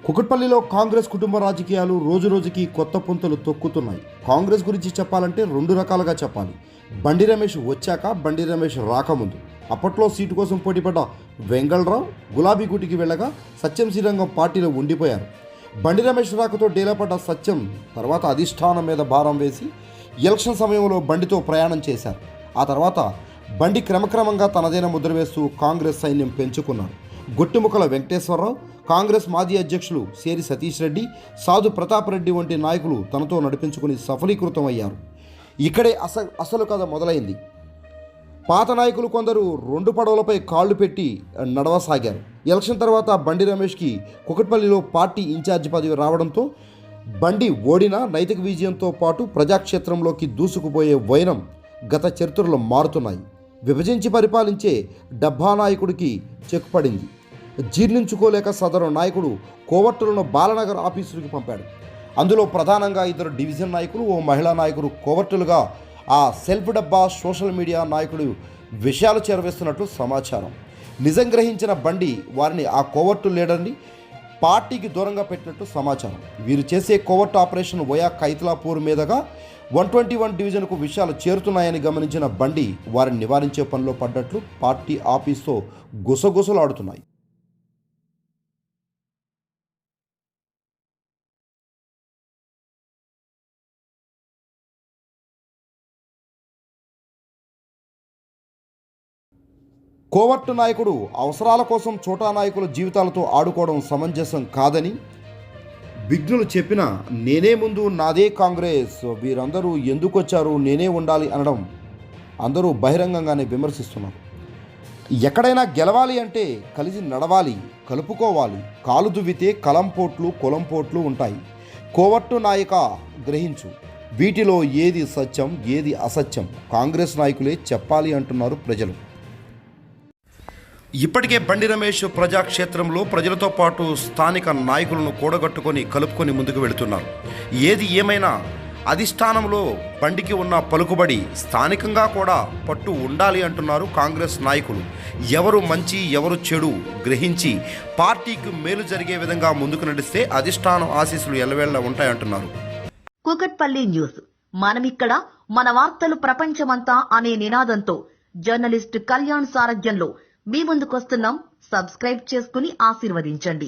కుకట్పల్లిలో కాంగ్రెస్ కుటుంబ రాజకీయాలు రోజురోజుకి కొత్త పుంతలు తొక్కుతున్నాయి. కాంగ్రెస్ గురించి చెప్పాలంటే రెండు రకాలుగా చెప్పాలి. బండి రమేష్ వచ్చాక, బండి రమేష్ రాకముందు. అప్పట్లో సీటు కోసం పోటీపడ్డ వెంగళరావు గులాబీ గూటికి వెళ్ళగా సత్యం శ్రీరంగం పార్టీలో ఉండిపోయారు. బండి రమేష్ రాకతో డేలాపడ్డ సత్యం తర్వాత అధిష్టానం మీద భారం వేసి ఎలక్షన్ సమయంలో బండితో ప్రయాణం చేశారు. ఆ తర్వాత బండి క్రమక్రమంగా తనదైన ముద్ర వేస్తూ కాంగ్రెస్ సైన్యం పెంచుకున్నారు. గొట్టిముక్కల వెంకటేశ్వరరావు, కాంగ్రెస్ మాజీ అధ్యక్షులు సేరి సతీష్ రెడ్డి, సాధు ప్రతాప్ రెడ్డి వంటి నాయకులు తనతో నడిపించుకుని సఫలీకృతం అయ్యారు. ఇక్కడే అసలు కథ మొదలైంది. పాత నాయకులు కొందరు రెండు పడవలపై కాళ్లు పెట్టి నడవసాగారు. ఎలక్షన్ తర్వాత బండి రమేష్కి కుకట్పల్లిలో పార్టీ ఇన్ఛార్జి పదవి రావడంతో బండి ఓడినా నైతిక విజయంతో పాటు ప్రజాక్షేత్రంలోకి దూసుకుపోయే వైనం గత చరిత్రలో మారుతున్నాయి. విభజించి పరిపాలించే డబ్బా నాయకుడికి చెక్ పడింది. జీర్ణించుకోలేక సదరు నాయకుడు కోవర్టులను బాలనగర్ ఆఫీసులకు పంపాడు. అందులో ప్రధానంగా 2 డివిజన్ నాయకులు, ఓ మహిళా నాయకుడు కోవర్టులుగా ఆ సెల్ఫ్ డబ్బా సోషల్ మీడియా నాయకుడు విషయాలు చేరవేస్తున్నట్లు సమాచారం. నిజం గ్రహించిన బండి వారిని ఆ కోవర్టు లీడర్ని పార్టీకి దూరంగా పెట్టినట్టు సమాచారం. వీరు చేసే కోవర్ట్ ఆపరేషన్ వయా కైతలాపూర్ మీదుగా 121 డివిజన్కు విషయాలు చేరుతున్నాయని గమనించిన బండి వారిని నివారించే పనిలో పడ్డట్లు పార్టీ ఆఫీస్తో గుసగుసలాడుతున్నాయి. కోవర్టు నాయకుడు అవసరాల కోసం చోటా నాయకుల జీవితాలతో ఆడుకోవడం సమంజసం కాదని విఘ్నులు చెప్పినా నేనే ముందు, నాదే కాంగ్రెస్, వీరందరూ ఎందుకు వచ్చారు, నేనే ఉండాలి అనడం అందరూ బహిరంగంగానే విమర్శిస్తున్నారు. ఎక్కడైనా గెలవాలి అంటే కలిసి నడవాలి, కలుపుకోవాలి. కాలు దువ్వితే కలంపోట్లు కొలంపోట్లు ఉంటాయి. కోవర్టు నాయక గ్రహించు, వీటిలో ఏది సత్యం ఏది అసత్యం కాంగ్రెస్ నాయకులే చెప్పాలి అంటున్నారు ప్రజలు. ఇప్పటికే బండి రమేష్ ప్రజాక్షేత్రంలో ప్రజలతో పాటు స్థానిక నాయకులను కూడగట్టుకొని కలుపుకొని ముందుకు వెళుతున్నారు. ఏది ఏమైనా అధిష్టానంలో బండికి ఉన్న పలుకుబడి స్థానికంగా కూడా పట్టు ఉండాలి అంటున్నారు కాంగ్రెస్ నాయకులు. ఎవరు మంచి ఎవరు చెడు గ్రహించి పార్టీకి మేలు జరిగే విధంగా ముందుకు నడిస్తే అధిష్టానం ఆశీస్సులు ఎల్లవేళలా ఉంటాయంటున్నారు. కూకట్పల్లి న్యూస్, మనమిక్కడ మన వార్తలు ప్రపంచమంతా అనే నినాదంతో జర్నలిస్ట్ కళ్యాణ్ సారథ్యంలో మీ ముందుకొస్తున్నాం. సబ్స్క్రైబ్ చేసుకుని ఆశీర్వదించండి.